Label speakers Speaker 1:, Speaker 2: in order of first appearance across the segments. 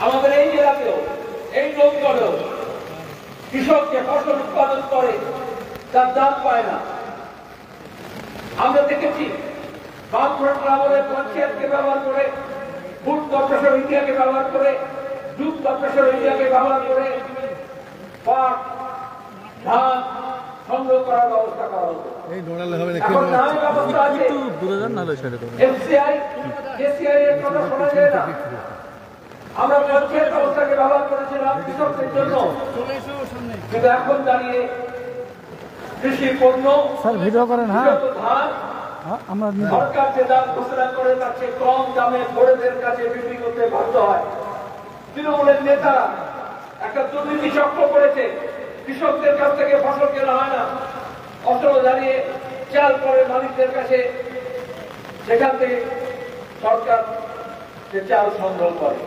Speaker 1: আমাদের এই জেলাতেও এই লোকগুলো কৃষককে ফসল উৎপাদন করে তার দাম পায় না। আমরা দেখেছি বামফ্রন্ট আমাদের পঞ্চায়েতকে ব্যবহার করে, ফুড কর্পোরেশন ইন্ডিয়াকে ব্যবহার করে, দুধ কর্পোরেশন ইন্ডিয়াকে ব্যবহার করে পাট ধান সংগ্রহ করার ব্যবস্থা করা হতো। এখন নামে ব্যবস্থা আছে এফসিআই কেসিআই এর কথা শোনা যায় না। আমরা পঞ্চায়েত ব্যবস্থাকে ব্যবহার করেছিলাম কৃষকদের জন্য, কিন্তু এখন দাঁড়িয়ে কৃষি পণ্য ধান সরকার যে দাম ঘোষণা করে তার চেয়ে কম দামে গরিবদের কাছে বিক্রি করতে বাধ্য হয়। তৃণমূলের নেতারা একটা দুর্নীতি চক্র করেছে, কৃষকদের কাছ থেকে ফসল কেনা হয় না, ফসল দাঁড়িয়ে চাল করে মালিকদের কাছে, সেখান থেকে সরকার যে চাল সংগ্রহ করে।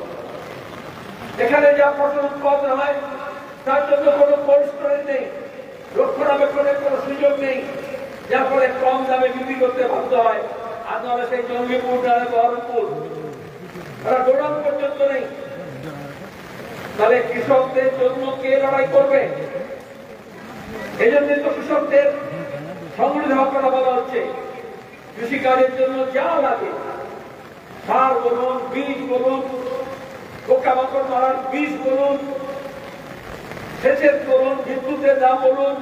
Speaker 1: এখানে যা ফসল উৎপাদন হয় তার জন্য কোনো কোল্ড স্টোরেজ নেই, রক্ষণাবেক্ষণের কোনো সুযোগ নেই, যার ফলে কম দামে বিক্রি করতে বাধ্য হয়। আর নাহলে সেই জঙ্গিপুর নাহলে বহরমপুর তারা গোডাউন পর্যন্ত নেই। তাহলে কৃষকদের জন্য কে লড়াই করবে? এই জন্য তো কৃষকদের সমৃদ্ধ হওয়ার কথা বলা হচ্ছে। কৃষিকাজের জন্য যা লাগে, সার বলুন, বীজ বলুন, পোকামাকড় মারার বীজ বলুন, সেচের বলুন, বিদ্যুতের দাম বলুন,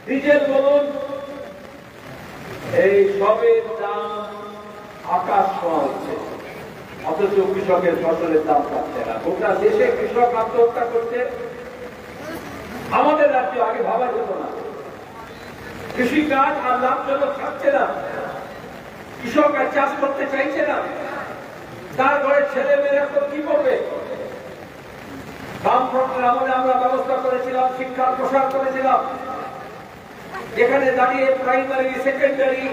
Speaker 1: ডিজেল বলুন, এই সবের দাম আকাশ ছোঁয়া হচ্ছে, অথচ কৃষকের ফসলের দাম পাচ্ছে না। গোটা দেশে কৃষক আত্মহত্যা করছে। আমাদের রাজ্যে আগে ভাবা যেত না, কৃষিকাজ আর লাভজনক থাকছে না, কৃষক আর চাষ করতে চাইছে না, তার ঘরের ছেলে মেয়েরা তো কি করবে? বামফ্রন্টের আমলে আমরা ব্যবস্থা করেছিলাম, শিক্ষার প্রসার করেছিলাম, যেখানে দাঁড়িয়ে প্রাইমারি সেকেন্ডারি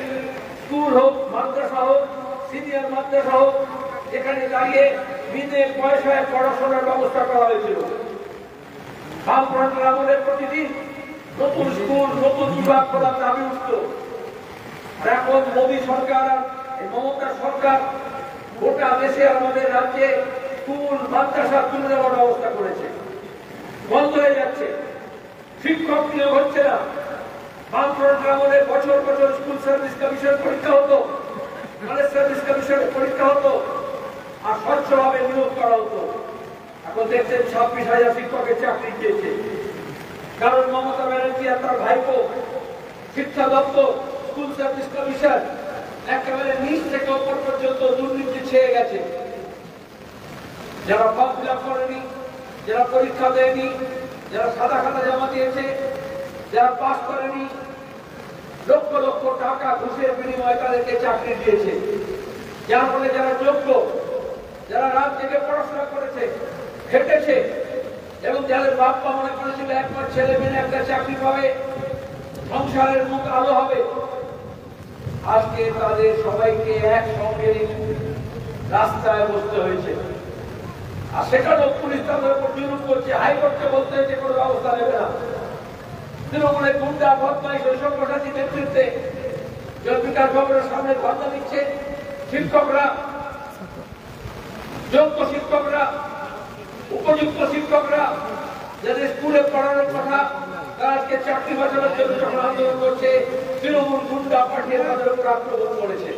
Speaker 1: স্কুল হোক, মাদ্রাসা হোক, সিনিয়র মাদ্রাসা হোক, এখানে দাঁড়িয়ে বিনা পয়সায় পড়াশোনার ব্যবস্থা করা হয়েছিল। বামফ্রন্টের আমলে প্রতিদিন নতুন স্কুল, নতুন বিভাগ করার দাবি উঠত। এখন মোদী সরকার আর মমতা সরকার গোটা দেশে আমাদের রাজ্যে স্কুল মাদ্রাসা তুলে দেওয়ার ব্যবস্থা করেছে। বন্ধ হয়ে যাচ্ছে, শিক্ষক নিয়োগ হচ্ছে না। বামফ্রন্ট আমলে বছর বছর স্কুল সার্ভিস কমিশন পরীক্ষা হতো, কলেজ সার্ভিস কমিশনের পরীক্ষা হতো, আর স্বচ্ছভাবে নিয়োগ করা হতো। এখন দেখছেন 26,000 শিক্ষকের চাকরি দিয়েছে, কারণ মমতা ব্যানার্জি আর তার ভাইপো শিক্ষা দপ্তর, স্কুল সার্ভিস কমিশন একেবারে নিচ থেকে ওপর পর্যন্ত দুর্নীতি ছেয়ে গেছে। যারা ফর্ম ফিল আপ করেনি, যারা পরীক্ষা দেয়নি, যারা সাদা খাতা জমা দিয়েছে, যারা পাস করেনি, লক্ষ লক্ষ টাকা ঘুষের বিনিময়ে তাদেরকে চাকরি দিয়েছে। যার ফলে যারা যোগ্য, যারা রাত থেকে পড়াশোনা করেছে, খেটেছে, এবং যাদের বাপ মা মনে করেছিল একবার ছেলে মেয়ে একটা চাকরি পাবে, সংসারের মুখ আলো হবে, আজকে তাদের সবাইকে একসঙ্গে রাস্তায় বসতে হয়েছে। আর সেখানেও পুলিশ তাদের উপর জুলুম করছে, হাইকোর্টকে বলতে হয়েছে কোনো ব্যবস্থা নেবে না। তৃণমূলের গুন্ডা বদমাইশ ওই সংগঠনটি নেতৃত্বে বিকাশ ভবনের সামনে ধর্ণা দিচ্ছে শিক্ষকরা, যোগ্য শিক্ষকরা, উপযুক্ত শিক্ষকরা, যাদের স্কুলে পড়ানোর কথা, তারা আজকে চাকরি বাঁচানোর জন্য যখন আন্দোলন করছে, তৃণমূল গুন্ডা পাঠিয়ে তাদের উপর আক্রমণ করেছে।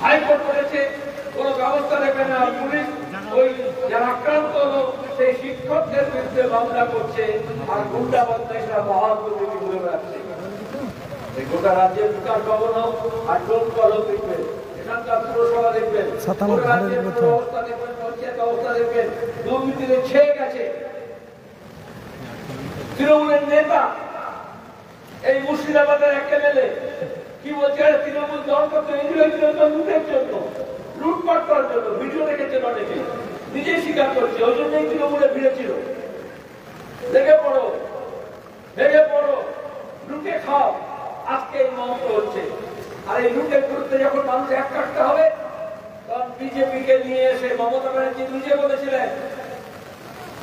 Speaker 1: হাইকোর্ট বলেছে কোন ব্যবস্থা নেবে না, পুলিশ ওই যারা আক্রান্ত হলো সেই শিক্ষকদের বিরুদ্ধে মামলা করছে, আর গুন্ডা বদমাইশরা মহাদুর্নীতি ঘুরে বেড়াচ্ছে। গোটা রাজ্যের বিকাশ ভবন হোক আর ডোমকল হোক দেখবেন, এখানকার পুরসভা দেখবেন, রাজ্যের ব্যবস্থা দেখবেন, পঞ্চায়েত ব্যবস্থা দেখবেন, দুর্নীতিতে ছেয়ে গেছে। তৃণমূলের নেতা এই মুর্শিদাবাদের একেমেলে কি বলছে, তৃণমূল দল করতে এগুলোর জন্য, লুটের জন্য, লুটপাট করার জন্য। ভিডিও দেখেছেন অনেকে, নিজেই স্বীকার করছে, ওই জন্যই তৃণমূলে ভিড়েছিল। লেগে পড়ো, লেগে পড়ো, লুটে খাও। আজকে এই মন্ত্র হচ্ছে। আর এই লুটের বিরুদ্ধে যখন মানুষ এক কাটতে হবে, তখন বিজেপিকে নিয়ে এসে মমতা ব্যানার্জি নিজে বলেছিলেন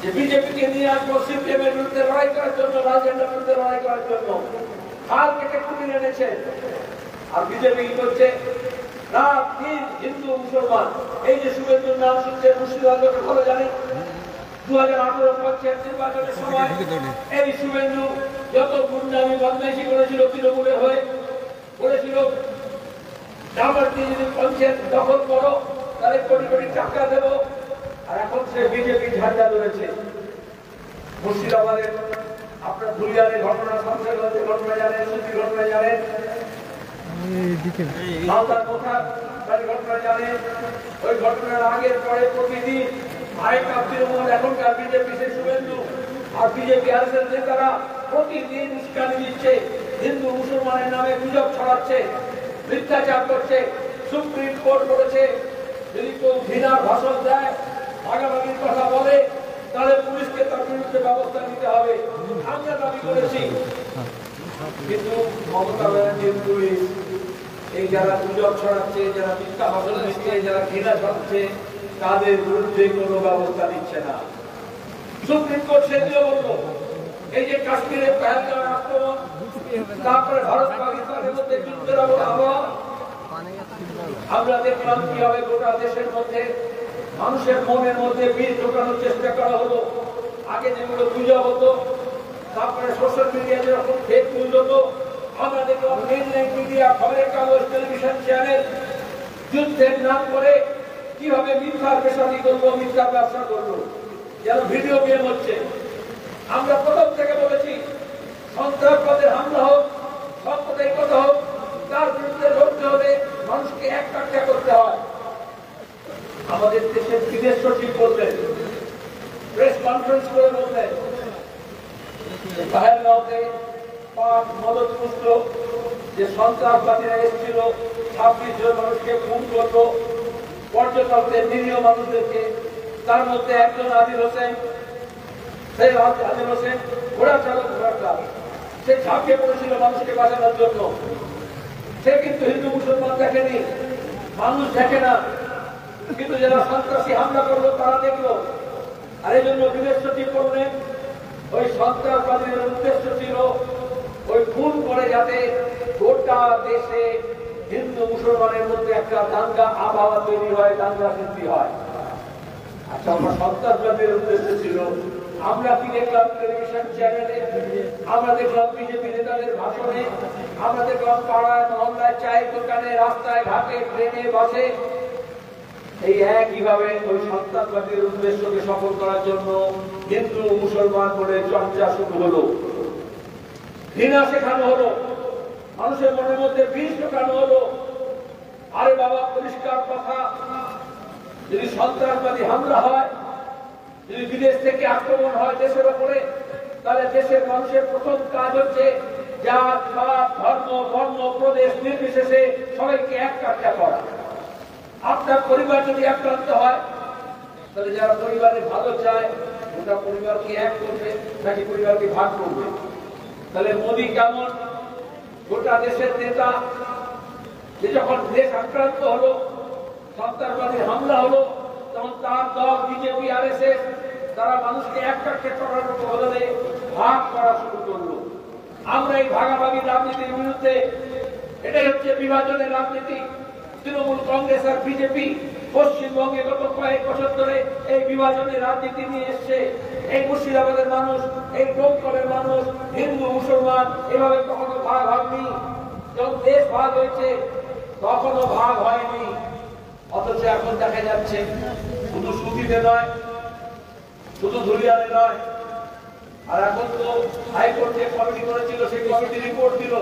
Speaker 1: যে বিজেপিকে নিয়ে আসবো সিপিএম এর বিরুদ্ধে লড়াই করার জন্য, রাজেন্দ্রের বিরুদ্ধে লড়াই করার জন্য। খাল কেটে কুমির এনেছে। আর বিজেপি কি করছে? রাত দিন হিন্দু মুসলমান। এই যে শুভেন্দুর নাম শুনছেন, মুর্শিদাবাদ ভালো জানেন, 2018 পঞ্চায়েত নির্বাচনের সময় এই শুভেন্দু যত গুন্ডামি বদমাইশি করেছিল তৃণমূলের হয়ে, বলেছিল আমার যদি পঞ্চায়েত দখল করো তাহলে কোটি কোটি টাকা দেবো। আর এখন সে বিজেপি ঝান্ডা ধরেছে। মুর্শিদাবাদের আপনার ধুলিয়ানের ঘটনা, শামশেরগঞ্জের ঘটনা জানেন, সুতির ঘটনা জানেন, মালদার ঘটনা জানেন। ওই ঘটনার আগের পরে প্রতিদিন আগেকার তৃণমূল, এখনকার বিজেপি, সে শুভেন্দু আর বিজেপি আরএসএস নেতারা প্রতিদিন উস্কানি দিচ্ছে, হিন্দু মুসলমানের নামে গুজব ছড়াচ্ছে, মিথ্যাচার করছে। সুপ্রিম কোর্ট বলেছে যদি কেউ ঘৃণার ভাষণ দেয়, ভাগাভাগির কথা বলে, তাহলে পুলিশকে তার বিরুদ্ধে ব্যবস্থা নিতে হবে। আমরা দাবি করেছি, কিন্তু মমতা ব্যানার্জির পুলিশ এই যারা গুজব ছড়াচ্ছে, যারা মিথ্যা ভাষণ দিচ্ছে, যারা ঘৃণা ছড়াচ্ছে, তাদের বিরুদ্ধে কোনো ব্যবস্থা নিচ্ছে না। সুপ্রিম কোর্ট সেদিও বলল, এই যে কাশ্মীরে পেহেলগাঁও আক্রমণ, তারপরে ভারত পাকিস্তানের মধ্যে যুদ্ধের আবহাওয়া, আমরা দেখলাম কিভাবে গোটা দেশের মধ্যে মানুষের মনের মধ্যে বীজ ঢোকানোর চেষ্টা করা হলো। আগে যেগুলো গুজব হতো, তারপরে সোশ্যাল মিডিয়া যেরকম ফেক নিউজ হতো, আমরা দেখলাম মেইনলাইন মিডিয়া, খবরের কাগজ, টেলিভিশন চ্যানেল যুদ্ধের নাম করে কিভাবে মিথ্যার পেশাদি করবো, মিথ্যার ব্যবসা করবো, যেন ভিডিও গেম হচ্ছে। আমরা প্রথম থেকে বলেছি, সন্ত্রাসবাদের হামলা হোক, সাম্প্রদায়িকতা হোক, তার বিরুদ্ধে লড়তে হলে মানুষকে একটা করতে হয়। আমাদের দেশের বিদেশ সচিব বললেন, প্রেস কনফারেন্স করে বললেন, পেহেলগাঁওতে পাক মদতপুষ্ট যে সন্ত্রাসবাদীরা এসেছিল, 26 জন মানুষকে খুন করলো, পর্যটকদের, নিরীহ মানুষদেরকে। তার মধ্যে একজন আদিল হোসেন, সেই আদিল হোসেন ঘোড়া চালক, ঘোড়া চালক, সে ঝাঁপিয়ে পড়েছিল মানুষকে বাঁচানোর জন্য। সে কিন্তু হিন্দু মুসলমান দেখেনি, মানুষ দেখে না, কিন্তু যারা সন্ত্রাসী হামলা করলো তারা দেখলো। আর এই জন্য বিদেশ সচিব করলেন, ওই সন্ত্রাসবাদীদের উদ্দেশ্য ছিল ওই খুন করে যাতে গোটা দেশে হিন্দু মুসলমানের মধ্যে একটা দাঙ্গা আবহাওয়া তৈরি হয়, দাঙ্গা সৃষ্টি হয়। আচ্ছা, আমার সন্ত্রাসবাদীদের উদ্দেশ্য ছিল। আমরা কি দেখলাম টেলিভিশন চ্যানেলে, আমরা দেখলাম বিজেপি নেতাদের ভাষণে, আমরা দেখলাম পাড়ায় মহল্লায়, চায়ের দোকানে, রাস্তায় ঘাটে, ট্রেনে, বাসে, এই একইভাবে ওই সন্ত্রাসবাদীর উদ্দেশ্যকে সফল করার জন্য হিন্দু মুসলমান বলে চর্চা শুরু হলো, ঘৃণা শেখানো হলো, মানুষের মনের মধ্যে বীজ ঢোকানো হলো। আরে বাবা, পরিষ্কার কথা, যদি সন্ত্রাসবাদী হামলা হয়, যদি বিদেশ থেকে আক্রমণ হয় দেশের ওপরে, তাহলে দেশের মানুষের প্রথম কাজ হচ্ছে জাত, পাত, ধর্ম, বর্ণ, প্রদেশ নির্বিশেষে সবাইকে একটা করা। আপনার পরিবার যদি আক্রান্ত হয়, তাহলে যারা পরিবারে ভালো চায় ওটা পরিবারকে এক করবে নাকি পরিবারকে ভাগ করবে? তাহলে মোদী কেমন গোটা দেশের নেতা, যে যখন দেশ আক্রান্ত হলো, সন্ত্রাসবাদী হামলা হলো, তখন তার দল বিজেপি আরএসএস তারা মানুষকে একটা করার বদলে ভাগ করা শুরু করলো। আমরা এই ভাগাভাগি রাজনীতির বিরুদ্ধে। এটাই হচ্ছে বিভাজনের রাজনীতি। তৃণমূল কংগ্রেস আর বিজেপি পশ্চিমবঙ্গে গত কয়েক বছর ধরে এই বিভাজনের রাজনীতি নিয়ে এসছে। এই মুর্শিদাবাদের মানুষ, এই ডোমকলের মানুষ, হিন্দু মুসলমান এভাবে কখনো ভাগ হয়নি। যখন দেশ ভাগ হয়েছে কখনো ভাগ হয়নি। অথচ এখন দেখা যাচ্ছে শুধু সুতিতে নয়, শুধু ধুলিয়ানে নয়, আর এখন তো হাইকোর্ট যে কমিটি করেছিল সেই কমিটি রিপোর্ট দিল।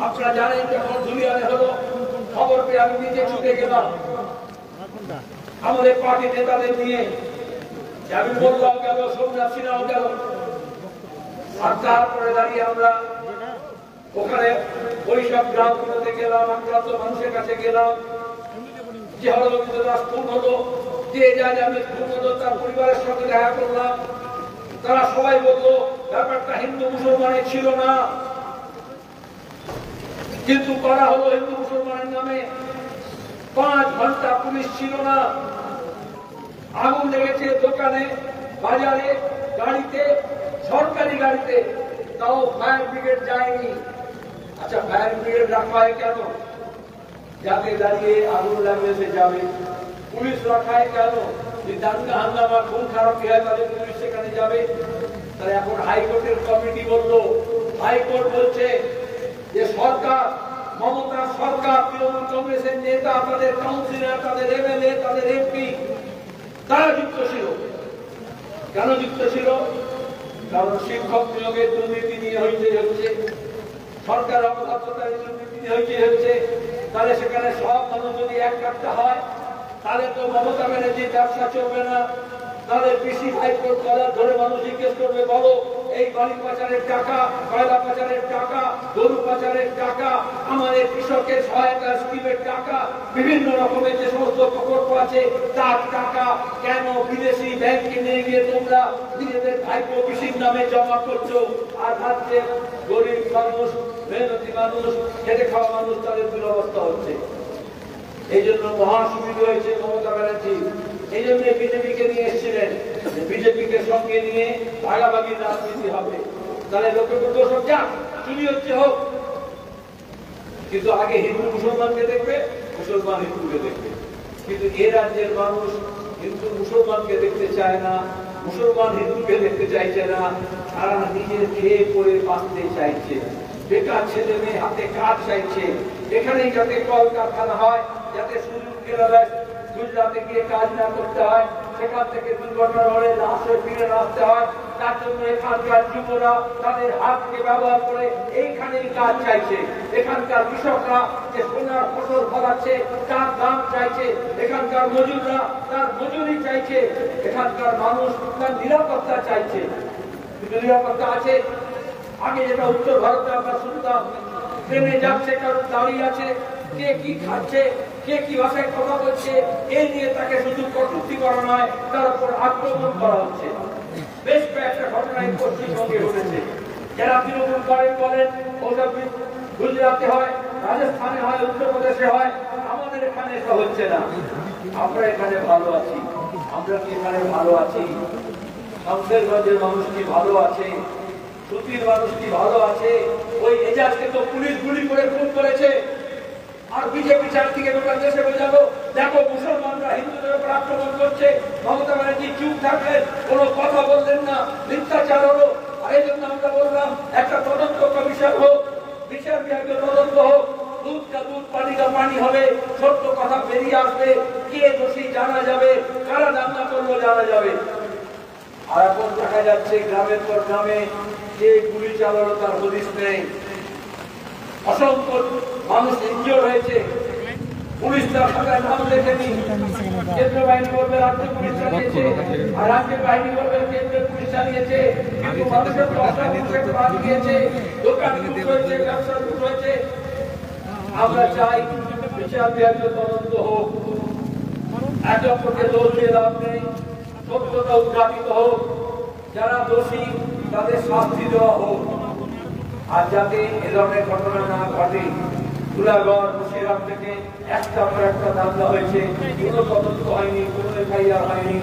Speaker 1: আপনারা জানেন যখন ধুলিয়ানে হলো, খবর পেয়ে আমি নিজে ছুটে গেলাম আমাদের পার্টি নেতাদের নিয়ে। আমি বললাম গেল, সোমনাথ সিনহাও গেল। আর তারপরে দাঁড়িয়ে আমরা ওখানে ওই সব গ্রামগুলোতে গেলাম, আক্রান্ত মানুষের কাছে গেলাম। যে হরগোবিন্দ দাস খুন হলো, যে জাহাঙ্গীর খুন হলো, তার পরিবারের সঙ্গে দেখা করলাম। তারা সবাই বললো ব্যাপারটা হিন্দু মুসলমানের ছিল না, কিন্তু করা হলো হিন্দু মুসলমানের নামে। 5 ঘন্টা পুলিশ ছিল না। আগুন লেগেছে দোকানে, বাজারে, গাড়িতে, সরকারি গাড়িতে, তাও ফায়ার ব্রিগেড যায়নি। আচ্ছা, ফায়ার ব্রিগেড রাখা হয় কেন? যাতে দাঁড়িয়ে আগুন লাগলে সে যাবে। পুলিশ রাখায় কেন? যে দাঙ্গা হাঙ্গামা খুন খারাপ হয় তাহলে পুলিশ সেখানে যাবে। তাহলে এখন হাইকোর্টের কমিটি বলল, হাইকোর্ট বলছে যে সরকার, মমতার সরকার, তৃণমূল কংগ্রেসের নেতা, তাদের কাউন্সিলর, তাদের এমএলএ, তাদের এমপি তারা যুক্ত ছিল। কেন যুক্ত ছিল? কারণ শিক্ষক নিয়োগের দুর্নীতি নিয়ে হচ্ছে, সরকার অবকাঠামোর দুর্নীতি নিয়ে হচ্ছে। তাহলে সেখানে সব মানুষ যদি এক কাটতে হয় তাহলে তো মমতা ব্যানার্জির ব্যবসা চলবে না। তাহলে কৃষি হাইকোর্ট কলার ধরে মানুষ জিজ্ঞেস করবে, বলো এই বালি পাচারের টাকা, কয়লা পাচারের টাকা, গরু পাচারের টাকা, আমাদের কৃষকের সহায়তা স্কিমের টাকা, বিভিন্ন রকমের যে সমস্ত প্রকল্প আছে তার টাকা কেন বিদেশি ব্যাংকে নিয়ে গিয়ে তোমরা নিজেদের ভাইপো কৃষির নামে জমা করছো? আর রাজ্যের গরিব মানুষ, মেহনতি মানুষ, খেটে খাওয়া মানুষ, তাদের দুরবস্থা হচ্ছে। এই জন্য মহাসুবিধা হয়েছে মমতা ব্যানার্জি। এই জন্য বিজেপিকে নিয়ে এসেছিলেন, বিজেপিকে সঙ্গে নিয়ে ভাগাভাগি রাজনীতি হবে। তাহলে লোকে দোষক যাক, চুরি হচ্ছে হোক, কিন্তু আগে হিন্দু মুসলমানকে দেখবে, মুসলমান হিন্দুকে দেখবে। কিন্তু এ রাজ্যের মানুষ হিন্দু মুসলমানকে দেখতে চায় না, মুসলমান হিন্দুকে দেখতে চাইছে না। তারা নিজের খেয়ে পড়ে বাঁচতে চাইছে, বেকার ছেলে মেয়ে হাতে কাজ চাইছে। এখানেই যাতে কলকারখানা হয়, যাতে সুযোগ কেরালায় গুজরাটে গিয়ে কাজ না করতে হয়, সেখান থেকে দুর্ঘটনা হলে লাশ হয়ে ফিরে আসতে হয়। তার জন্য এখানকার যুবরা তাদের হাতকে ব্যবহার করে এইখানেই কাজ চাইছে। এখানকার কৃষকরা যে সোনার ফসল ফলাচ্ছে তার দাম চাইছে, এখানকার মজুররা তার মজুরি চাইছে, এখানকার মানুষ তার নিরাপত্তা চাইছে। কিন্তু নিরাপত্তা আছে? আগে যেটা উত্তর ভারতে আমরা শুনতাম, ট্রেনে যাচ্ছে, কারণ দাঁড়িয়ে আছে, কে কি খাচ্ছে, কে কি ভাষায় কথা বলছে, এই নিয়ে তাকে শুধু কটূক্তি করা নয়, তার উপর আক্রমণ করা হচ্ছে। বেশ কয়েকটা ঘটনা পশ্চিমবঙ্গে ঘটেছে। যারা তৃণমূল বলেন ওসব গুজরাটে হয়, রাজস্থানে হয়, উত্তরপ্রদেশে হয়, আমাদের এখানে এসব হচ্ছে না। আমরা এখানে ভালো আছি। আমরা কি এখানে ভালো আছি? শমশেরগঞ্জের মানুষ কি ভালো আছে? সুতির মানুষ কি ভালো আছে? ওই এজাজকে তো পুলিশ গুলি করে খুন করেছে। আর বিজেপি চারদিকে গোটা দেশে বোঝাবো, দেখো মুসলমানরা হিন্দুদের উপর আক্রমণ করছে। মমতা ব্যানার্জি চুপ থাকলেন, কোনো কথা বললেন না, মিথ্যাচার হলো। আর এই জন্য আমরা বললাম একটা তদন্ত কমিশন হোক, বিচার বিভাগীয় তদন্ত হোক, দুধ কা দুধ পানি কা পানি হবে, সত্য কথা বেরিয়ে আসবে, কে দোষী জানা যাবে, কারা দাঙ্গা করলো জানা যাবে। আর এখন দেখা যাচ্ছে গ্রামের পর গ্রামে কে গুলি চালালো তার হদিস নেই। অসংখ্য মানুষ ইনজিওর হয়েছে, পুলিশ তার খাতায় নাম লেখেনি। কেন্দ্রীয় বাহিনী বলবে রাজ্য পুলিশ চালিয়েছে, আর রাজ্যের বাহিনী বলবে কেন্দ্রীয় পুলিশ চালিয়েছে। কিন্তু মানুষের তো অসংখ্য প্রাণ গিয়েছে, দোকান লুট হয়েছে, ব্যবসা লুট হয়েছে। আমরা চাই বিচার বিভাগীয় তদন্ত হোক, একে অপরকে দোষ দিয়ে লাভ নেই, সত্যতা উদ্ঘাটিত হোক, যারা দোষী তাদের শাস্তি দেওয়া হোক। আর যাতে এ ধরনের ঘটনা না ঘটে। তুলাগড়, মুর্শিদাবাদ থেকে একটা পর একটা দাঙ্গা হয়েছে, কোনো তদন্ত হয়নি, কোনো এফআইআর হয়নি,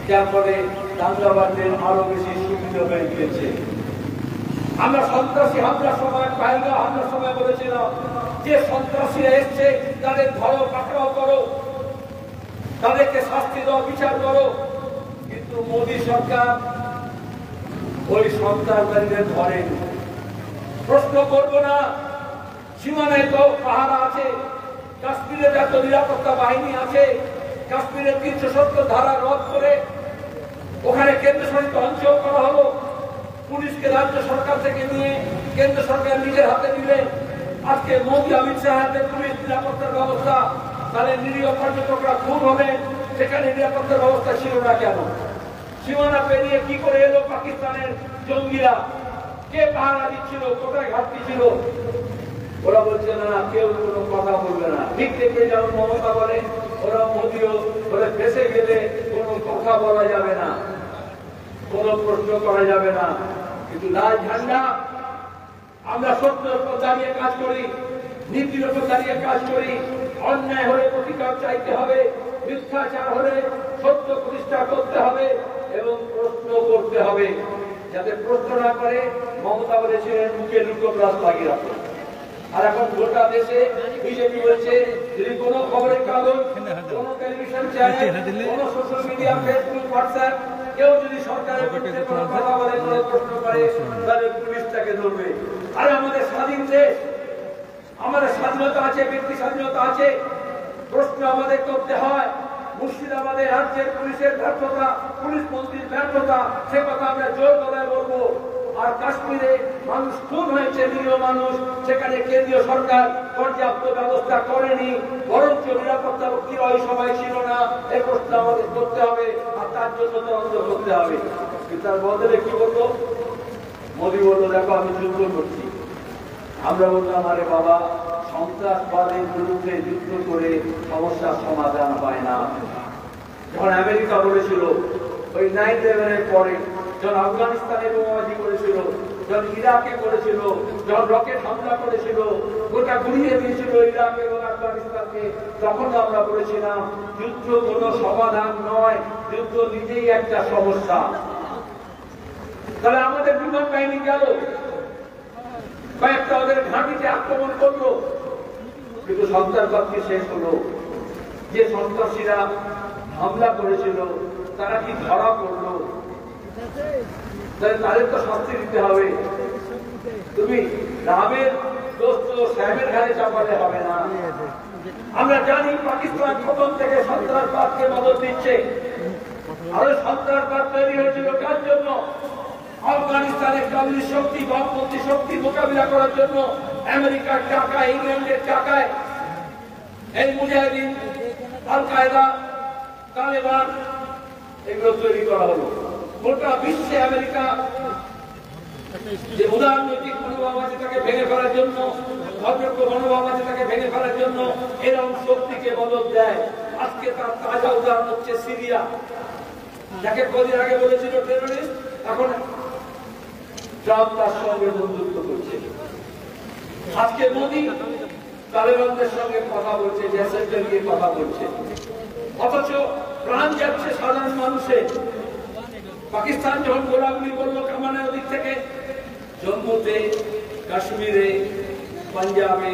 Speaker 1: যার ফলে দাঙ্গাবাজদের আরো বেশি সুবিধা হয়ে গিয়েছে। আমরা সন্ত্রাসী হামলার সময়, পাহেলগাঁও হামলার সময় বলেছিলাম যে সন্ত্রাসীরা এসছে তাদের ধরো, পাকড়াও করো, তাদেরকে শাস্তি দাও, বিচার করো। কিন্তু মোদী সরকার ওই সন্ত্রাসীদের ধরেন। প্রশ্ন করবো না, সীমানায় তো পাহারা আছে, কাশ্মীরে যত নিরাপত্তা বাহিনী আছে, কাশ্মীরের 370 ধারা রদ করে ওখানে কেন্দ্রশাসিত অঞ্চল করা হলো। পুলিশকে রাজ্য সরকার থেকে নিয়ে কেন্দ্র সরকার নিজের হাতে নিলেন। আজকে মোদী অমিত শাহ হাতে পুলিশ নিরাপত্তার ব্যবস্থা, তাহলে নিরীহ পর্যটকরা খুন হবে, সেখানে নিরাপত্তার ব্যবস্থা ছিল না কেন? সীমানা পেরিয়ে কি করে এলো পাকিস্তানের জঙ্গিরা? কে পাহারা দিচ্ছিল? কোথায় ঘাটতি ছিল? ওরা বলছে না, কেউ কোনো কথা বলবে না। ঠিক থেকে যেমন মমতা বলে, ওরা মোদীও বলে ফেসে গেলে কোনো কথা বলা যাবে না, কোনো প্রশ্ন করা যাবে না। কিন্তু লাল ঝান্ডা, আমরা সত্যের উপর দাঁড়িয়ে কাজ করি, নীতির উপর দাঁড়িয়ে কাজ করি। অন্যায় হলে প্রতিকার চাইতে হবে, মিথ্যাচার হলে সত্য প্রতিষ্ঠা করতে হবে এবং প্রশ্ন করতে হবে। যাতে প্রশ্ন না করে, মমতা বলেছিলেন মুখে লুকো প্লাস লাগিয়ে রাখো। আর এখন গোটা দেশে বিজেপি বলছে যদি কোনো খবরের কাগজ, কোনো টেলিভিশন চ্যানেল, কোনো সোশ্যাল মিডিয়া, ফেসবুক, হোয়াটসঅ্যাপ কেউ যদি সরকারের বিরুদ্ধে কোনো কথা বলে, কোনো প্রশ্ন করে, তাহলে পুলিশ তাকে ধরবে। আর আমাদের স্বাধীন দেশ, আমাদের স্বাধীনতা আছে, ব্যক্তি স্বাধীনতা আছে। প্রশ্ন আমাদের করতে হয় মুর্শিদাবাদের রাজ্যের পুলিশের ব্যর্থতা, পুলিশ মন্ত্রীর ব্যর্থতা, সে কথা আমরা জোর গলায় বলবো। আর কাশ্মীরে মানুষ খুন হয়েছে, নিরীহ মানুষ, সেখানে কেন্দ্রীয় সরকার পর্যাপ্ত ব্যবস্থা করেনি, বরঞ্চ নিরাপত্তা রক্ষীরা ওই সময় ছিল না। এই প্রশ্ন আমাদের করতে হবে আর তার জন্য তদন্ত করতে হবে। কিন্তু তার বদলে কি বলবো? মোদী বললো, দেখো আমি যুদ্ধ করছি। আমরা বললাম, আরে বাবা, সন্ত্রাসবাদের বিরুদ্ধে যুদ্ধ করে সমস্যার সমাধান হয় না। যখন আমেরিকা বলেছিল ওই 9/11-এর পরে, যখন আফগানিস্তানে বোমাবাজি করেছিল, যখন ইরাকে করেছিল, যখন রকেট হামলা করেছিল, গোটা গুড়িয়ে দিয়েছিল ইরাক এবং আফগানিস্তানকে, তখন আমরা বলেছিলাম যুদ্ধ কোনো সমাধান নয়, যুদ্ধ নিজেই একটা সমস্যা। তাহলে আমাদের বিমান বাহিনী গেল, কয়েকটা ওদের ঘাঁটিতে আক্রমণ করলো, কিন্তু সন্ত্রাসবাদ কি শেষ হলো? যে সন্ত্রাসীরা হামলা করেছিল তারা কি ধরা পড়লো? তাদের তো শাস্তি দিতে হবে। তুমি রামের দোস্ত শ্যামের ঘাড়ে চাপালে হবে না। আমরা জানি পাকিস্তান প্রথম থেকে সন্ত্রাসবাদকে মদত দিচ্ছে। আরো সন্ত্রাসবাদ তৈরি হয়েছিল কার জন্য? আফগানিস্তানের কমিউনিস্ট শক্তি, বামপন্থী শক্তি মোকাবিলা করার জন্য আমেরিকার টাকা, ইংল্যান্ডের টাকায় এই মুজাহিদিন, আল কায়দা, তালেবান এগুলো তৈরি করা হলো। গোটা বিশ্বে আমেরিকা যে উদারনৈতিক মনোভাব আছে তাকে ভেঙে ফেলার জন্য, অযোগ্য মনোভাব আছে তাকে ভেঙে ফেলার জন্য এরকম শক্তিকে মদত দেয়। আজকে তার তাজা উদাহরণ হচ্ছে সিরিয়া, যাকে কদিন আগে বলেছিল টেররিস্ট, এখন ট্রাম্প তার সঙ্গে বন্ধুত্ব করছে। আজকে মোদী তালেবানদের সঙ্গে কথা বলছে, জেসেলকে নিয়ে কথা বলছে, অথচ প্রাণ যাচ্ছে সাধারণ মানুষের। পাকিস্তান যখন গোলাগুলি করলো কামানের ওদিক থেকে, জম্মুতে, কাশ্মীরে, পাঞ্জাবে,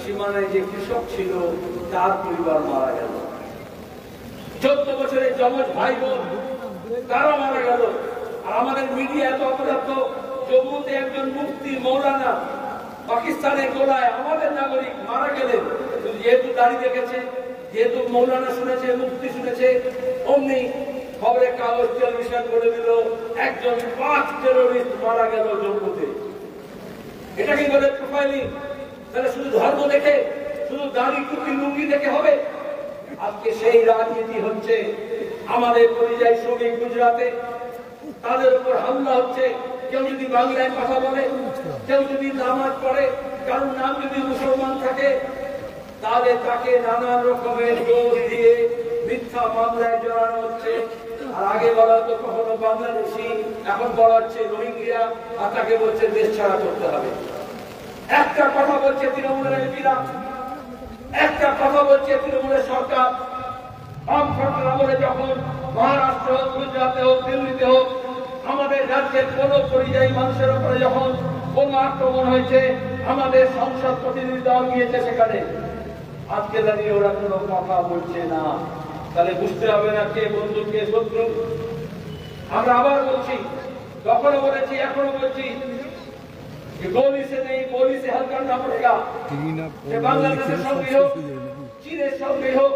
Speaker 1: সীমানায় যে কৃষক ছিল তার পরিবার মারা গেল। 14 বছরের যমজ ভাই বোন তারা মারা গেল। আর আমাদের মিডিয়া এত অপরাধ, জম্মুতে একজন মুফতি মৌলানা পাকিস্তানের গোলায় আমাদের নাগরিক মারা গেলেন, যেহেতু দাঁড়িয়ে দেখেছে, যেহেতু মৌলানা শুনেছে, মুফতি শুনেছে, অমনি খবরে কাগজ, টেলিভিশন বলে দিল একজন 5 টেররিস্ট মারা গেল জম্মুতে। এটা কি বলে প্রোফাইলিং? তাহলে শুধু ধর্ম দেখে, শুধু দাড়ি টুপি লুঙ্গি দেখে হবে? আজকে সেই রাজনীতি হচ্ছে। আমাদের পরিযায়ী শ্রমিক গুজরাটে, তাদের উপর হামলা হচ্ছে। কেউ যদি বাংলায় কথা বলে, কেউ যদি নামাজ পড়ে, কারণ নাম যদি মুসলমান থাকে, তাহলে তাকে নানান রকমের দোষ দিয়ে মিথ্যা মামলায় জড়ানো হচ্ছে। আর আগে বলা হতো কখনো বাংলাদেশি, এখন বলা হচ্ছে রোহিঙ্গা, আর তাকে বলছে দেশ ছাড়া করতে হবে। একটা কথা বলছে তৃণমূলের এমপিরা, একটা কথা বলছে তৃণমূলের সরকার। বাম সরকার আমলে যখন মহারাষ্ট্র হোক, গুজরাটে হোক, দিল্লিতে হোক, আমাদের রাজ্যের কোন পরিযায়ী মানুষের উপরে যখন কোন আক্রমণ হয়েছে, আমাদের সংসদ প্রতিনিধি দল গিয়েছে সেখানে। আজকে দাঁড়িয়ে ওরা কোনো কথা বলছে না। তাহলে বুঝতে হবে না কে বন্ধু কে শত্রু। আমরা আবার বলছি, তখনও বলেছি, এখনো বলছি, गोली से नहीं, गोली से हल करना पड़ेगा। বাংলাদেশের সঙ্গে হোক, চীনের সঙ্গে হোক,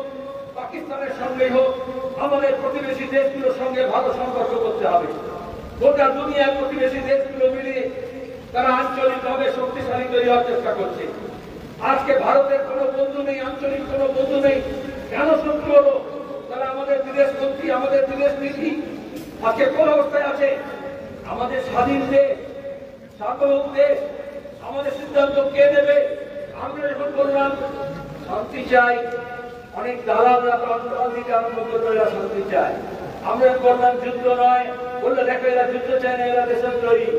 Speaker 1: পাকিস্তানের সঙ্গে হোক, আমাদের প্রতিবেশী দেশগুলোর সঙ্গে ভালো সম্পর্ক করতে হবে। গোটা দুনিয়ার প্রতিবেশী দেশগুলো মিলিয়ে তারা আঞ্চলিকভাবে শক্তিশালী তৈরি হওয়ার চেষ্টা করছে। আজকে ভারতের কোনো বন্ধু নেই, আঞ্চলিক কোনো বন্ধু নেই। কেন শত্রু হলো? তারা আমাদের বিদেশ মন্ত্রী, আমাদের বিদেশ নীতি আজকে কোন অবস্থায় আছে? আমাদের স্বাধীন দেশ, সার্বভৌম দেশ, আমাদের সিদ্ধান্ত কে নেবে? আমরা যখন বললাম শান্তি চাই, অনেক দালালরা প্রাণ দিতে আরম্ভ করবে, এরা শান্তি চায়। আমরা বললাম যুদ্ধ নয়, বললে দেখো এরা যুদ্ধ চায় না, এরা দেশদ্রোহী।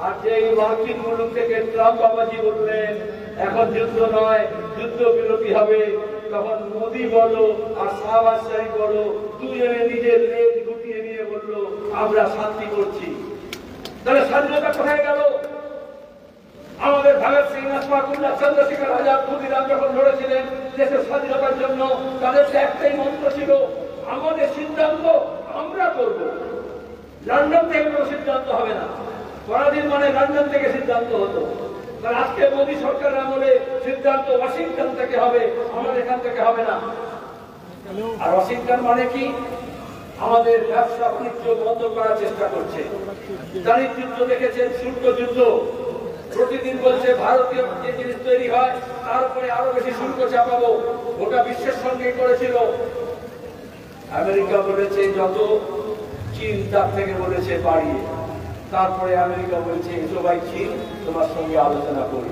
Speaker 1: আর যে মার্কিন মুলুক থেকে ট্রাম্প বাবাজি বললেন এখন যুদ্ধ নয়, যুদ্ধ বিরতি হবে, তখন মোদী বলো আর শাহবাজ শরীফ বলো, দুজনে নিজের লেজ গুটিয়ে নিয়ে বললো আমরা শান্তি করছি। তাহলে স্বাধীনতা কোথায় গেল? আমাদের ভগৎ সিং, আশফাকুল্লাহ, চন্দ্রশেখর আজাদ, ক্ষুদিরাম যখন লড়েছিলেন দেশের স্বাধীনতার জন্য, তাদের একটাই মন্ত্র ছিল, আমাদের সিদ্ধান্ত আমরা করব, লন্ডন থেকে কোনো সিদ্ধান্ত হবে না। পরাধীন মানে লন্ডন থেকে সিদ্ধান্ত হতো। আজকে মোদী সরকারের আমলে সিদ্ধান্ত ওয়াশিংটন থেকে হবে, আমাদের এখান থেকে হবে না। আর ওয়াশিংটন মানে কি? আমাদের ব্যবসা বাণিজ্য বন্ধ করার চেষ্টা করছে। দারিদ্র যুদ্ধ দেখেছেন, শুল্ক যুদ্ধ, প্রতিদিন বলছে ভারতীয় যে জিনিস তৈরি হয় তার উপরে আরো বেশি শুল্ক চাপাবো। গোটা বিশ্বের সঙ্গে করেছিল। আমেরিকা বলেছে যত, চীন তার থেকে বলেছে বাড়িয়ে। তারপরে আমেরিকা বলছে সবাই চীন তোমার সঙ্গে আলোচনা করি।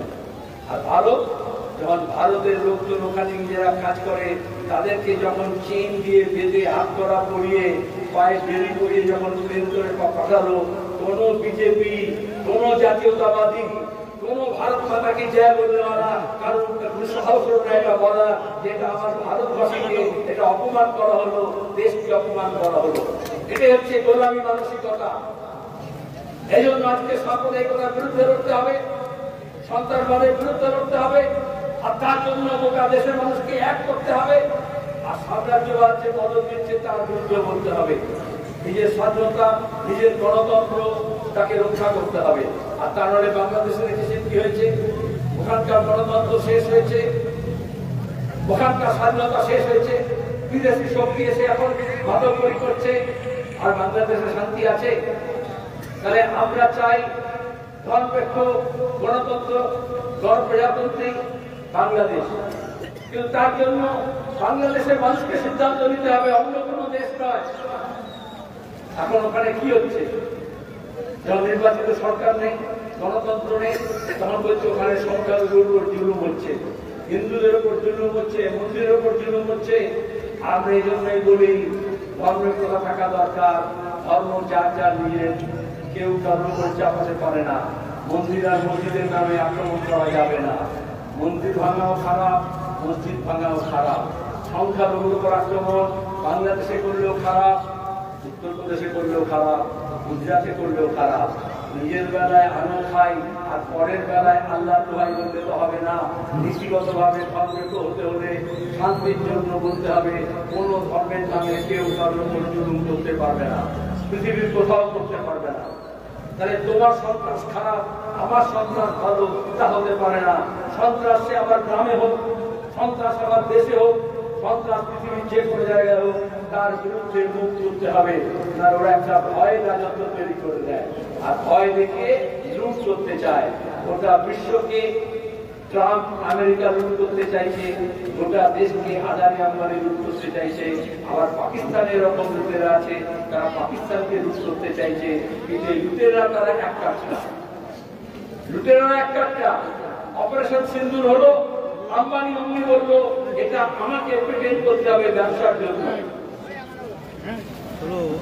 Speaker 1: আর ভারত, যখন ভারতের লোকজন ওখানে নিজেরা কাজ করে, তাদেরকে যখন চীন দিয়ে বেঁধে হাত ধরা পরিয়ে পায়ে বেরি পরিয়ে যখন প্লেন করে পাঠালো, কোন বিজেপি, কোন জাতীয়তাবাদী, কোন ভারত মাতাকে জয় বললে না, কারণ সাহস এটা বলা যেটা আমার ভারতবাসীকে এটা অপমান করা হলো, দেশকে অপমান করা হলো। এটাই হচ্ছে গোলামী মানসিকতা। এই জন্য আজকে সাম্প্রদায়িকতার বিরুদ্ধে লড়তে হবে, সন্ত্রাসবাদের বিরুদ্ধে লড়তে হবে, আর তার জন্য গোটা দেশের মানুষকে এক করতে হবে। আর সাম্রাজ্যবাদ যে মদত দিচ্ছে তার বিরুদ্ধে বলতে হবে। নিজের স্বাধীনতা, নিজের গণতন্ত্র তাকে রক্ষা করতে হবে। আর তার নাহলে বাংলাদেশে দেখেছেন কি হয়েছে, ওখানকার গণতন্ত্র শেষ হয়েছে, ওখানকার স্বাধীনতা শেষ হয়েছে, বিদেশি শক্তি এসে এখন ভাতকরি করছে, আর বাংলাদেশে শান্তি আছে? তাহলে আমরা চাই ধর্মনিরপেক্ষ গণতন্ত্র, গণপ্রজাতন্ত্রী বাংলাদেশ। কিন্তু তার জন্য বাংলাদেশের মানুষকে সিদ্ধান্ত নিতে হবে, অন্য কোনো দেশ নয়। এখন ওখানে কি হচ্ছে? যখন নির্বাচিত সরকার নেই, গণতন্ত্র নেই, তখন বলছে ওখানে সংখ্যালঘুর উপর জুলুম হচ্ছে, হিন্দুদের উপর জুলুম হচ্ছে, মন্দিরের উপর জুলুম হচ্ছে। আমরা এই জন্যই বলি ধর্মনিরপেক্ষতা থাকা দরকার। ধর্ম যার যার নিজের, কেউ ধর্ম করে চাপাতে পারে না। মন্দির আর মসজিদের নামে আক্রমণ করা যাবে না। মন্দির ভাঙাও খারাপ, মসজিদ ভাঙাও খারাপ। সংখ্যালঘুর উপর আক্রমণ বাংলাদেশে করলেও খারাপ, উত্তরপ্রদেশে করলেও খারাপ, গুজরাটে করলেও খারাপ। নিজের বেলায় আনো খাই আর পরের বেলায় আল্লাহ দোহাই বলতে তো হবে না। নীতিগত ভাবে ধর্মনিরপেক্ষ হতে হলে শান্তির জন্য বলতে হবে, কোন ধর্মের নামে কেউ কারোর উপর জুলুম করতে পারবে না, পৃথিবীর কোথাও করতে পারবে না। তাহলে তোমার সন্ত্রাস খারাপ, আমার সন্ত্রাস ভালো, তা হতে পারে না। সন্ত্রাস সে আমার গ্রামে হোক, সন্ত্রাস আমার দেশে হোক, সন্ত্রাস পৃথিবীর যে কোনো জায়গায় হোক, তার বিরুদ্ধে মুখ তুলতে হবে। না ওরা একটা ভয় রাজত্ব তৈরি করে দেয়, আর ভয় দেখে লুট করতে চায়। গোটা বিশ্বকে ট্রাম্প আমেরিকা লুট করতে চাইছে, গোটা দেশকে আদানি আম্বানি লুট করতে চাইছে। আবার পাকিস্তানে এরকম লুটেরা আছে, তারা পাকিস্তানকে লুট করতে চাইছে। কিন্তু এই লুটেরা তারা এক কাজটা, লুটেরা এক কাজটা। অপারেশন সিন্দুর হলো, আম্বানি অমনি বললো এটা আমাকে পেটেন্ট করতে হবে ব্যবসার জন্য।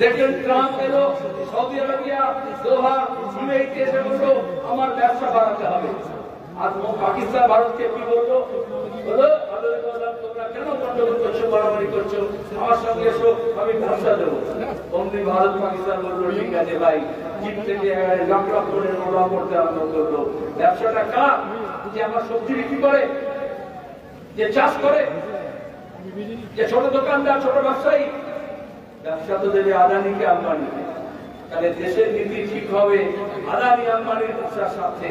Speaker 1: দেখেন ট্রাম্প এলো, সৌদি আরবিয়া, দোহা, ইউএইতে এসে বললো আমার ব্যবসা বাড়াতে হবে। আর পাকিস্তান ভারতকে কি বললো? বলো তোমরা কেন গন্ডগোল করছো, মারামারি করছো, আমার সঙ্গে এসো, আমি ব্যবসা দেবো। অমনি ভারত পাকিস্তান বললো ঠিক আছে ভাই, চীন থেকে লাখ লাখ করে রোলা করতে আরম্ভ করলো। ব্যবসাটা কার? যে আমার সবজি বিক্রি করে, যে চাষ করে, যে ছোট দোকানদার, ছোট ব্যবসায়ী। ব্যবসা তো দেবে আদানিকে, আম্বানিকে। তাহলে দেশের নীতি ঠিক হবে আদানি আম্বানির ব্যবসার সাথে।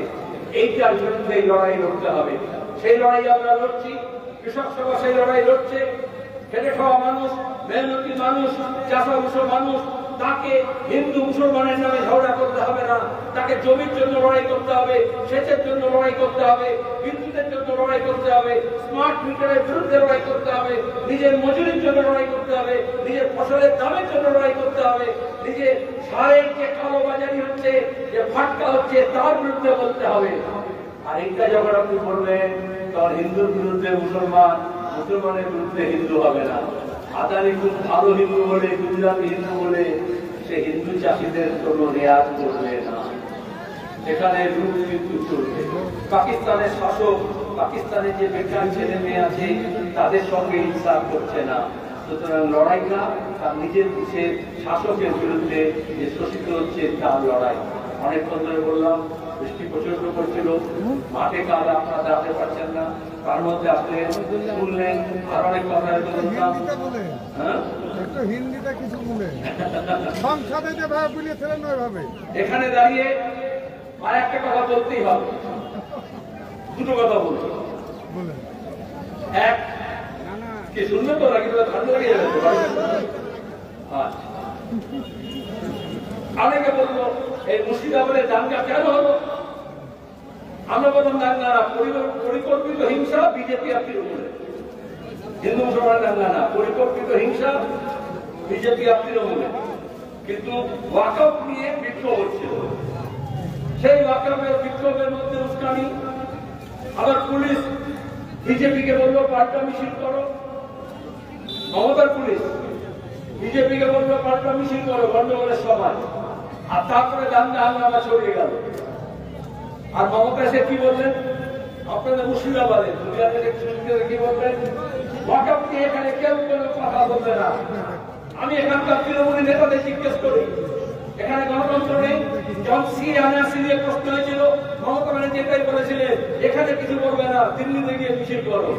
Speaker 1: এইটার বিরুদ্ধে লড়াই লড়তে হবে। সেই লড়াই আমরা লড়ছি, কৃষক সভা সেই লড়াই লড়ছে। খেটে খাওয়া মানুষ, মেহনতি মানুষ, চাষাভুষো মানুষ, তাকে হিন্দু মুসলমানের নামে ঝগড়া করতে হবে না। তাকে জমির জন্য লড়াই করতে হবে, সেচের জন্য লড়াই করতে হবে, বিদ্যুতের জন্য লড়াই করতে হবে, স্মার্ট মিটারের বিরুদ্ধে লড়াই করতে হবে, নিজের মজুরির জন্য লড়াই করতে হবে, নিজের ফসলের দামের জন্য লড়াই করতে হবে, নিজের সারের যে কালোবাজারি হচ্ছে, যে ফাটকা হচ্ছে, তার বিরুদ্ধে বলতে হবে। আর এইটা যখন আপনি বলবেন, তখন হিন্দুর বিরুদ্ধে মুসলমান, মুসলমানের বিরুদ্ধে হিন্দু হবে না। আদানি খুব ভালো হিন্দু বলে, গুজরাটি হিন্দু বলে সে হিন্দু চাষিদের কোনো রেয়াজ করবে না। সেখানে লুট কিন্তু চলবে। পাকিস্তানের শাসক, পাকিস্তানের যে বেকার ছেলে মেয়ে আছে, তাদের সঙ্গে ইনসাফ করছে না। সুতরাং লড়াইটা তার নিজের দেশের শাসকের বিরুদ্ধে যে শোষিত হচ্ছে তার লড়াই। অনেকক্ষণ ধরে বললাম, বৃষ্টি প্রচন্ড করছিল, মাঠে কাজ আপনারা আসতে পারছেন না, তার মধ্যে আপনি শুনলেন আর অনেক কথা বললাম। হ্যাঁ, এখানে দাঁড়িয়ে আর একটা কথা বলতেই হবে, দুটো কথা বলতে। এক, কি শুনবে তো নাকি ঠান্ডা লেগে যাবে? অনেকে বললো এই মুর্শিদাবাদের দাঙ্গা কেন হলো? আমরা বললাম দাঙ্গা না, পরিকল্পিত হিংসা বিজেপি আর তৃণমূলে। হিন্দু মুসলমান দাঙ্গা না, পরিকল্পিত হিংসা বিজেপি আর তৃণমূলে। কিন্তু ওয়াকফ নিয়ে বিক্ষোভ হচ্ছিল, সেই ওয়াকফের বিক্ষোভের মধ্যে উস্কানি। আবার পুলিশ বিজেপিকে বললো পাল্টা মিছিল করো, মমতার পুলিশ বিজেপিকে বললো পাল্টা মিছিল করো গন্ডগোলের সময়, আর তারপরে দাঙ্গা হাঙ্গামা ছড়িয়ে গেল। আর মমতা এসে কি বললেন? আপনাদের মুর্শিদাবাদে কি বললেন? ওয়াকফ নিয়ে এখানে কেউ কোনো কথা বলবে না। আমি এখানকার তৃণমূলী নেতাদের জিজ্ঞেস করি, এখানে গণতন্ত্র নেই? যখন সিএনআরসি নিয়ে প্রশ্ন হয়েছিল, মমতা ব্যানার্জি এটাই বলেছিলেন এখানে কিছু করবে না, দিল্লিতে গিয়ে মিছিল করো।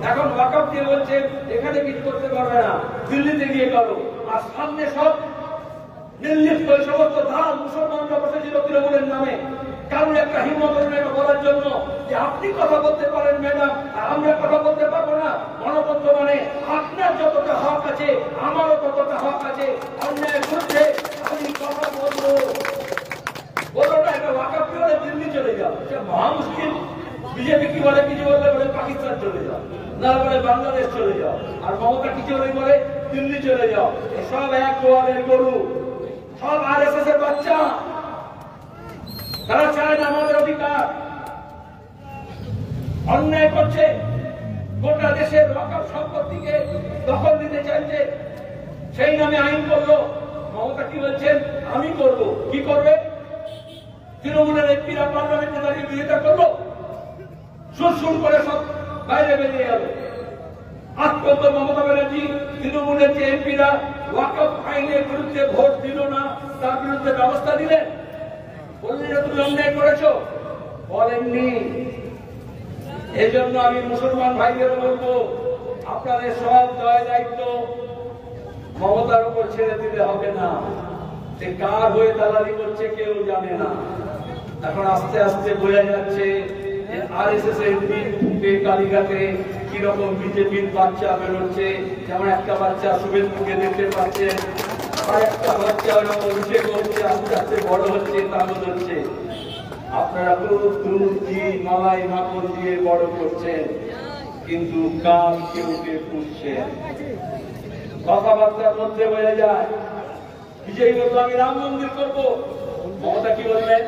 Speaker 1: এখন ওয়াকফ দিয়ে বলছে এখানে কিছু করতে পারবে না, দিল্লিতে গিয়ে করো। আর সামনে সব নির্লিপ্ত সমস্ত ধান মুসলমানরা বসেছিল তৃণমূলের নামে, কারণ একটা হিম্মত বলার জন্য যে আপনি কথা বলতে পারেন ম্যাডাম, আর আমরা কথা বলতে পারবো না। গণতন্ত্র মানে আপনার যতটা হক আছে আমারও ততটা হক আছে, অন্যায়ের বিরুদ্ধে আমি কথা বলবো। বলো না, একটা ওয়াকফ করে দিল্লি চলে যাও, এটা মহা মুশকিল। বিজেপি কি বলে? কিছু বললে বলে পাকিস্তান চলে যাও, না বলে বাংলাদেশ চলে যাও। আর মমতা কিছু বলে দিল্লি চলে যাও। সব এক গোয়ালের গরু, সব আরএসএস এর বাচ্চা। তারা চায় না আমাদের অধিকার, অন্যায় করছে, গোটা দেশের ওয়াকফ সম্পত্তিকে দখল দিতে চাইছে, সেই নামে আইন করলো। মমতা কি বলছেন? আমি করব। কি করবে? তৃণমূলের এমপিরা পার্লামেন্টে দাঁড়িয়ে বিরোধিতা করলো, সুর করে সব বাইরে বেরিয়ে গেল। আজ পর্যন্ত মমতা ব্যানার্জি তৃণমূলের যে এমপিরা ওয়াকফ আইনের বিরুদ্ধে ভোট দিল না, তার বিরুদ্ধে ব্যবস্থা দিলেন? বললেন যে তুমি অন্যায় করেছ? বলেননি। এই জন্য আমি মুসলমান ভাইদের বলবো, আপনাদের সব দায় দায়িত্ব মমতার উপর ছেড়ে দিতে হবে না। সে কার হয়ে দালালি করছে কেউ জানে না। এখন আস্তে আস্তে বোঝা যাচ্ছে যে আরএসএস এর কালীঘাটে কিরকম বিজেপির বাচ্চা বেরোচ্ছে। যেমন একটা বাচ্চা শুভেন্দুকে দেখতে পাচ্ছে, আর একটা বাচ্চা অভিষেক হচ্ছে, আস্তে আস্তে বড় হচ্ছে, তাগত হচ্ছে। আপনারা খুব দুধ ঘি মালাই মাখন দিয়ে বড় করছেন, কিন্তু কাল কেউ কে পুষছেন। কথাবার্তার মধ্যে বোঝা যায়। বিজয়ী বলল আমি রাম মন্দির করবো, মমতা কি বললেন?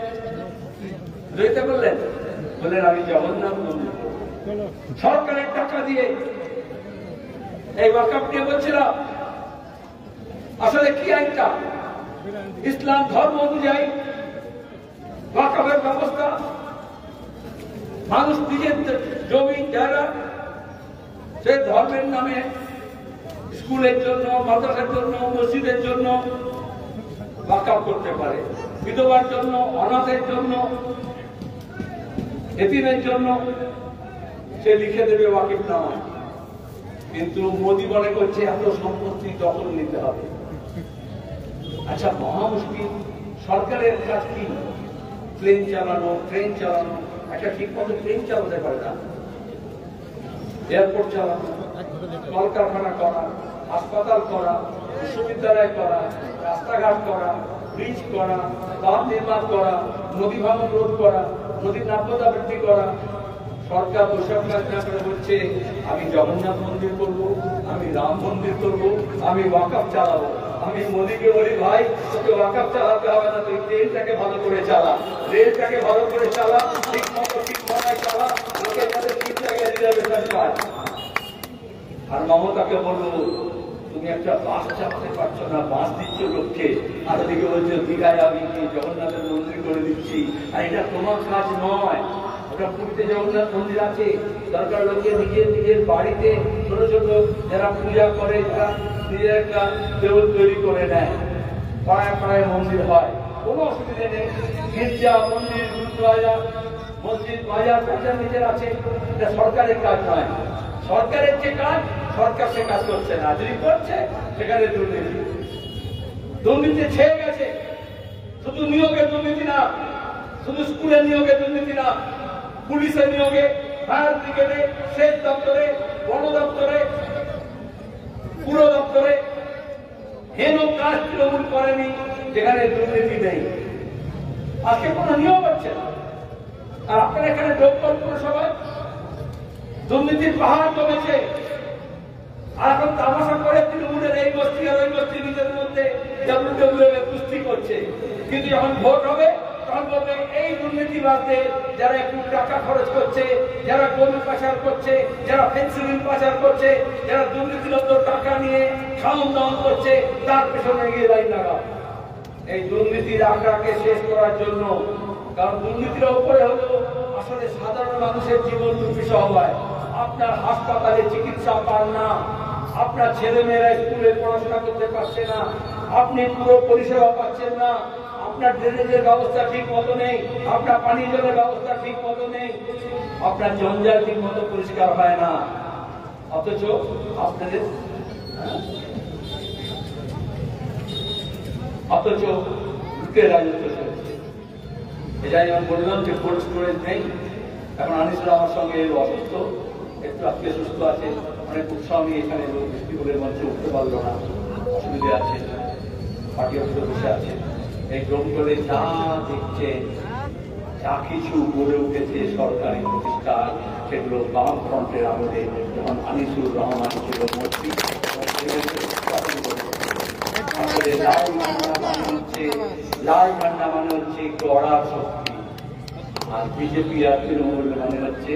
Speaker 1: জয়িতা করলেন, বললেন আমি জগন্নাথ মন্দির করবো। সরকারের টাকা দিয়ে এই ওয়াকফ নিয়ে বলছিলাম, আসলে কি আইনটা? ইসলাম ধর্ম অনুযায়ী ওয়াকফের ব্যবস্থা, মানুষ নিজের জমি জায়গা সেই ধর্মের নামে স্কুলের জন্য, মাদ্রাসার জন্য, মসজিদের জন্য ওয়াকফ করতে পারে। বিধবার জন্য, অনাথের জন্য, এতিমের জন্য সে লিখে দেবে ওয়াকিফ নামা। কিন্তু মোদী মনে করছে এত সম্পত্তি দখল নিতে হবে। আচ্ছা, মহা মুশকিল। সরকারের কাজ কি? প্লেন চালানো, ট্রেন চালানো। একটা ঠিক মতো ট্রেন চালাতে পারে না, এয়ারপোর্ট চালানো, কলকারখানা করা, হাসপাতাল করা, বিশ্ববিদ্যালয় করা, রাস্তাঘাট করা, ব্রিজ করা, বাঁধ নির্মাণ করা, নদী ভাঙন রোধ করা, নদীর নাব্যতা বৃদ্ধি করা। সরকার ওসব কাজ না করে বলছে আমি জগন্নাথ মন্দির করবো, আমি রাম মন্দির করবো, আমি ওয়াকফ চালাবো। আমি মোদীকে বলি ভাই তোকে ওয়াকফ চালাতে হবে না, তুই ট্রেনটাকে ভালো করে চালা, রেলটাকে ভালো করে চালা, ঠিক মতো ঠিক সময় চালা, লোকে যাতে ঠিক জায়গায় রিজার্ভেশন পায়। আর মমতাকে বলবো তুমি একটা বাস চালাতে পারছো না, বাস দিচ্ছ লোককে, আর ওদিকে বলছো দীঘায় আমি জগন্নাথের মন্দির করে দিচ্ছি। আর এটা তোমার কাজ নয়। ওটা পুরীতে জগন্নাথ মন্দির আছে, দরকার লোকে নিজের নিজের বাড়িতে ছোট ছোট যারা পূজা করে, যারা নিজের একটা দেউল তৈরি করে নেয়, পাড়ায় পাড়ায় মন্দির হয়, কোনো অসুবিধা নেই। গির্জা, মন্দির, গুরুদ্বারা, মসজিদ, বাজার প্রচার নিজের আছে, এটা সরকারের কাজ নয়। সরকারের যে কাজ, সরকার সে কাজ করছে না, যদি করছে সেখানে দুর্নীতি। দুর্নীতি ছেয়ে গেছে। শুধু নিয়োগে দুর্নীতি না, শুধু স্কুলের নিয়োগে দুর্নীতি না, পুলিশের নিয়োগে, ফায়ার ব্রিগেডে, সেচ দপ্তরে, বন দপ্তরে, পুর দপ্তরে হেন কাজ তৃণমূল করেনি যেখানে দুর্নীতি নেই। আজকে কোন নিয়োগ হচ্ছে না। আর আপনার এখানে ডোমকল পুরসভায় দুর্নীতির পাহাড় জমেছে। আর এখন তামাশা করে তৃণমূলের এই গোষ্ঠী আর ওই গোষ্ঠী নিজের মধ্যে ডাব্লিউডাব্লিউ কুস্তি করছে। কিন্তু যখন ভোট হবে তখন বলবে এই দুর্নীতিবাদদের, যারা একটু টাকা খরচ করছে, যারা গরু পাচার করছে, যারা ফেন্সিলিন পাচার করছে, যারা দুর্নীতিরত টাকা নিয়ে খাওয়ান দাওয়ান করছে, তার পেছনে গিয়ে লাইন লাগাও। এই দুর্নীতির আঁকড়াকে শেষ করার জন্য। কারণ দুর্নীতির উপরে হলো আসলে সাধারণ মানুষের জীবন দুর্বিষহ হয়। আপনার হাসপাতালে চিকিৎসা পান না, আপনার ছেলেমেয়েরা স্কুলে পড়াশোনা করতে পারছে না, আপনি পুরো পরিষেবা পাচ্ছেন না, আপনার ড্রেনেজের ব্যবস্থা ঠিক মতো নেই, আপনার পানি জলের ব্যবস্থা ঠিক মতো নেই, আপনার জঞ্জাল ঠিক মতো পরিষ্কার হয় না। অথচ আপনাদের লুকের রাজত্ব চলছে। এটাই আমি বললাম যে কোল্ড স্টোরেজ নেই। এখন আনিসুর আমার সঙ্গে অসুস্থ, একটু আজকে সুস্থ আছে, অনেক উৎসাহ নিয়ে এখানে বৃষ্টিপুরের মঞ্চে উঠতে পারলো না, অসুবিধে আছে, পার্টি অফিসে বসে আছে। এই ডোমকলে যা দেখছে, যা কিছু গড়ে উঠেছে সরকারি প্রতিষ্ঠান, সেগুলো বামফ্রন্টের আমলে যখন আনিসুর রহমান ছিল মন্ত্রী, লাল ঝান্ডা মানে হচ্ছে একটু অড়ার শক্তি, আর বিজেপি আর তৃণমূল মানে হচ্ছে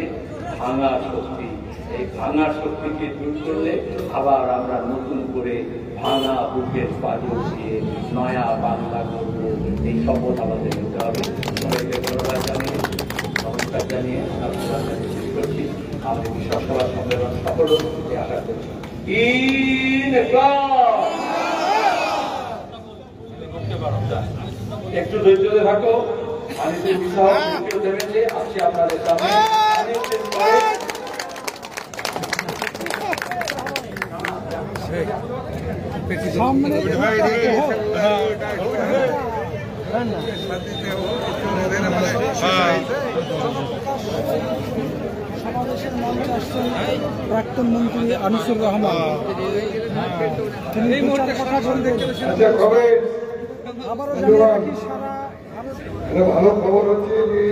Speaker 1: ভাঙার শক্তি। এই ভাঙার শক্তিকে দূর করলে আবার আমরা নতুন করে ভাঙা বুকের পাজে উঠিয়ে নয়া বাংলা করবো, এই শপথ আমাদের নিতে হবে। সবাইকে ধন্যবাদ জানিয়ে, নমস্কার জানিয়ে শেষ করছি। আমাদের কৃষক সভা সম্মেলন সফল হতে আশা করছি। একটু ধৈর্য থাকো, আনিসের বিষয় ভেবেছে আসছি আপনাদের সামনে।
Speaker 2: সমাবেশের মঞ্চে আসছেন প্রাক্তন মন্ত্রী আনিসুর রহমান। তিনি এই মুহূর্তে কথা বলবেন।
Speaker 3: আবারও জানিয়ে রাখি, সারা
Speaker 2: ভালো খবর হচ্ছে যে